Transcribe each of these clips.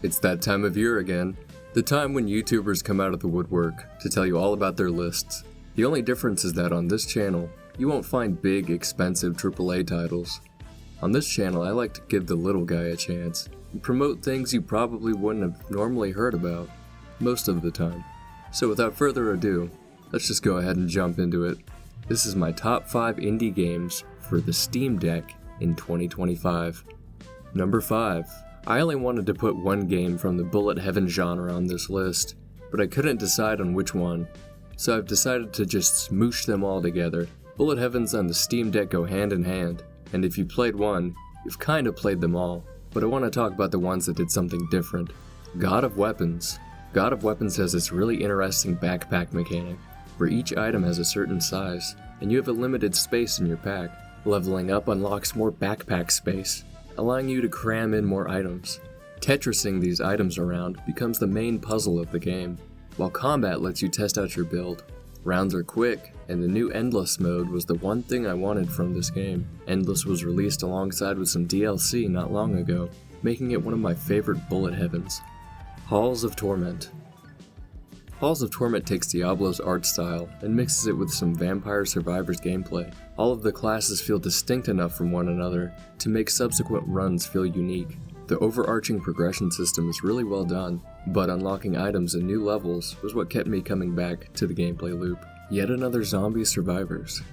It's that time of year again, the time when YouTubers come out of the woodwork to tell you all about their lists. The only difference is that on this channel, you won't find big, expensive AAA titles. On this channel, I like to give the little guy a chance and promote things you probably wouldn't have normally heard about, most of the time. So without further ado, let's just go ahead and jump into it. This is my top 5 indie games for the Steam Deck in 2025. Number 5. I only wanted to put one game from the bullet heaven genre on this list, but I couldn't decide on which one, so I've decided to just smoosh them all together. Bullet heavens and the Steam Deck go hand in hand, and if you played one, you've kind of played them all, but I want to talk about the ones that did something different. God of Weapons. God of Weapons has this really interesting backpack mechanic, where each item has a certain size, and you have a limited space in your pack. Leveling up unlocks more backpack space, allowing you to cram in more items. Tetrising these items around becomes the main puzzle of the game, while combat lets you test out your build. Rounds are quick, and the new Endless mode was the one thing I wanted from this game. Endless was released alongside with some DLC not long ago, making it one of my favorite bullet heavens. Halls of Torment. Halls of Torment takes Diablo's art style and mixes it with some Vampire Survivors gameplay. All of the classes feel distinct enough from one another to make subsequent runs feel unique. The overarching progression system is really well done, but unlocking items and new levels was what kept me coming back to the gameplay loop. Yet another Zombie Survivors.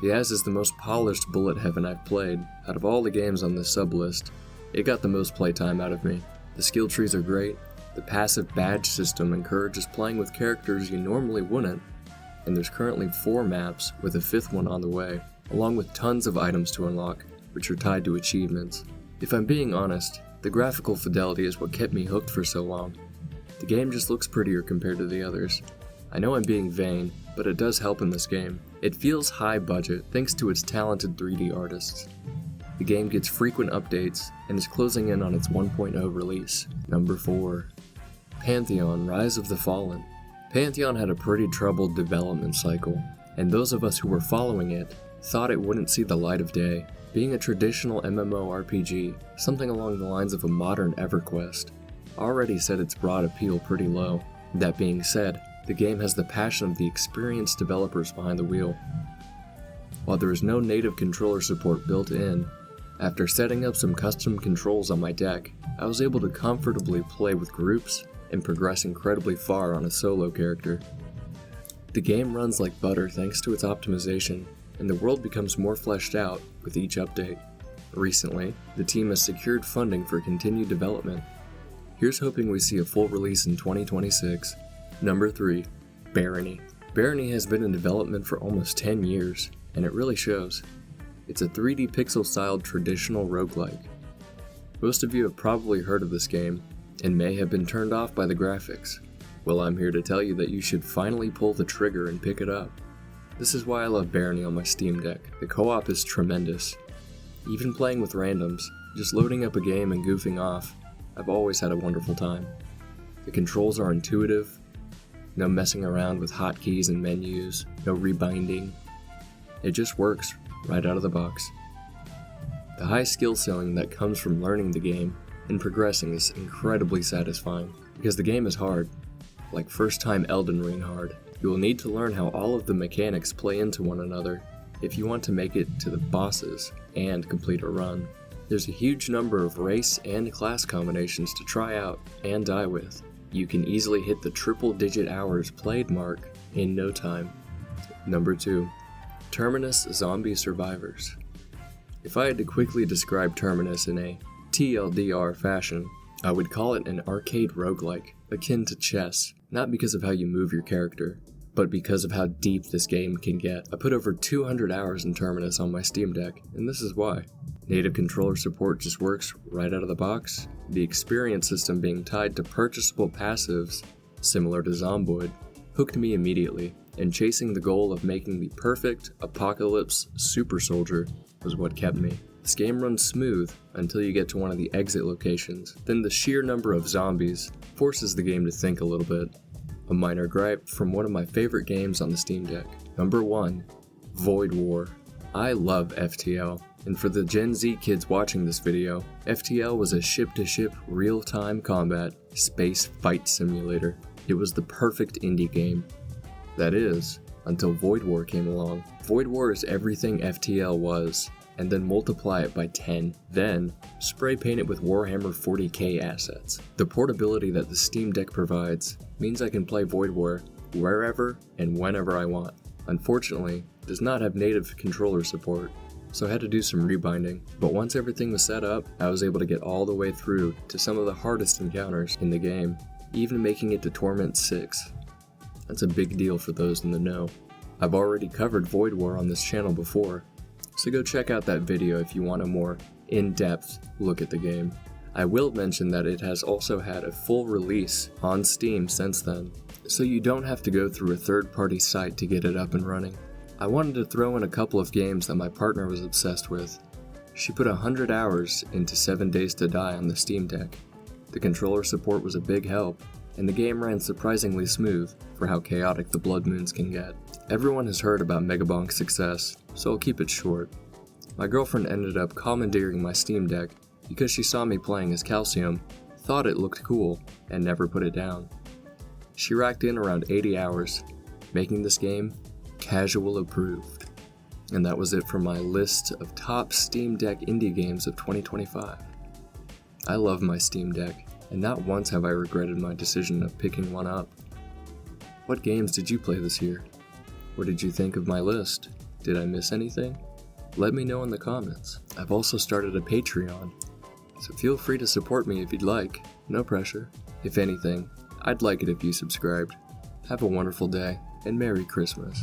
Yaz is the most polished bullet heaven I've played. Out of all the games on this sub-list, it got the most playtime out of me. The skill trees are great. The passive badge system encourages playing with characters you normally wouldn't, and there's currently 4 maps with a 5th one on the way, along with tons of items to unlock, which are tied to achievements. If I'm being honest, the graphical fidelity is what kept me hooked for so long. The game just looks prettier compared to the others. I know I'm being vain, but it does help in this game. It feels high budget thanks to its talented 3D artists. The game gets frequent updates and is closing in on its 1.0 release. Number 4. Pantheon: Rise of the Fallen. Pantheon had a pretty troubled development cycle, and those of us who were following it thought it wouldn't see the light of day. Being a traditional MMORPG, something along the lines of a modern EverQuest, already set its broad appeal pretty low. That being said, the game has the passion of the experienced developers behind the wheel. While there is no native controller support built in, after setting up some custom controls on my deck, I was able to comfortably play with groups and progress incredibly far on a solo character. The game runs like butter thanks to its optimization, and the world becomes more fleshed out with each update. Recently, the team has secured funding for continued development. Here's hoping we see a full release in 2026. Number 3. Barony. Barony has been in development for almost 10 years, and it really shows. It's a 3D pixel-styled traditional roguelike. Most of you have probably heard of this game, and may have been turned off by the graphics. Well, I'm here to tell you that you should finally pull the trigger and pick it up. This is why I love Barony on my Steam Deck. The co-op is tremendous. Even playing with randoms, just loading up a game and goofing off, I've always had a wonderful time. The controls are intuitive, no messing around with hotkeys and menus, no rebinding. It just works right out of the box. The high skill ceiling that comes from learning the game and progressing is incredibly satisfying, because the game is hard, like first time Elden Ring hard. You will need to learn how all of the mechanics play into one another if you want to make it to the bosses and complete a run. There's a huge number of race and class combinations to try out and die with. You can easily hit the triple-digit hours played mark in no time. Number 2. Terminus: Zombie Survivors. If I had to quickly describe Terminus in a TLDR fashion, I would call it an arcade roguelike, akin to chess, not because of how you move your character, but because of how deep this game can get. I put over 200 hours in Terminus on my Steam Deck, and this is why. Native controller support just works right out of the box. The experience system being tied to purchasable passives, similar to Zomboid, hooked me immediately, and chasing the goal of making the perfect apocalypse super soldier was what kept me. This game runs smooth until you get to one of the exit locations, then the sheer number of zombies forces the game to think a little bit. A minor gripe from one of my favorite games on the Steam Deck. Number 1. Void War. I love FTL. And for the Gen Z kids watching this video, FTL was a ship-to-ship, real-time combat, space fight simulator. It was the perfect indie game. That is, until Void War came along. Void War is everything FTL was, and then multiply it by 10. Then, spray paint it with Warhammer 40k assets. The portability that the Steam Deck provides means I can play Void War wherever and whenever I want. Unfortunately, it does not have native controller support, so I had to do some rebinding. But once everything was set up, I was able to get all the way through to some of the hardest encounters in the game, even making it to Torment 6. That's a big deal for those in the know. I've already covered Void War on this channel before, so go check out that video if you want a more in-depth look at the game. I will mention that it has also had a full release on Steam since then, so you don't have to go through a third-party site to get it up and running. I wanted to throw in a couple of games that my partner was obsessed with. She put 100 hours into 7 Days to Die on the Steam Deck. The controller support was a big help, and the game ran surprisingly smooth for how chaotic the Blood Moons can get. Everyone has heard about Megabonk's success, so I'll keep it short. My girlfriend ended up commandeering my Steam Deck because she saw me playing as Calcium, thought it looked cool, and never put it down. She racked in around 80 hours, making this game casual approved. And that was it for my list of top Steam Deck indie games of 2025. I love my Steam Deck, and not once have I regretted my decision of picking one up. What games did you play this year? What did you think of my list? Did I miss anything? Let me know in the comments. I've also started a Patreon, so feel free to support me if you'd like. No pressure. If anything, I'd like it if you subscribed. Have a wonderful day, and Merry Christmas.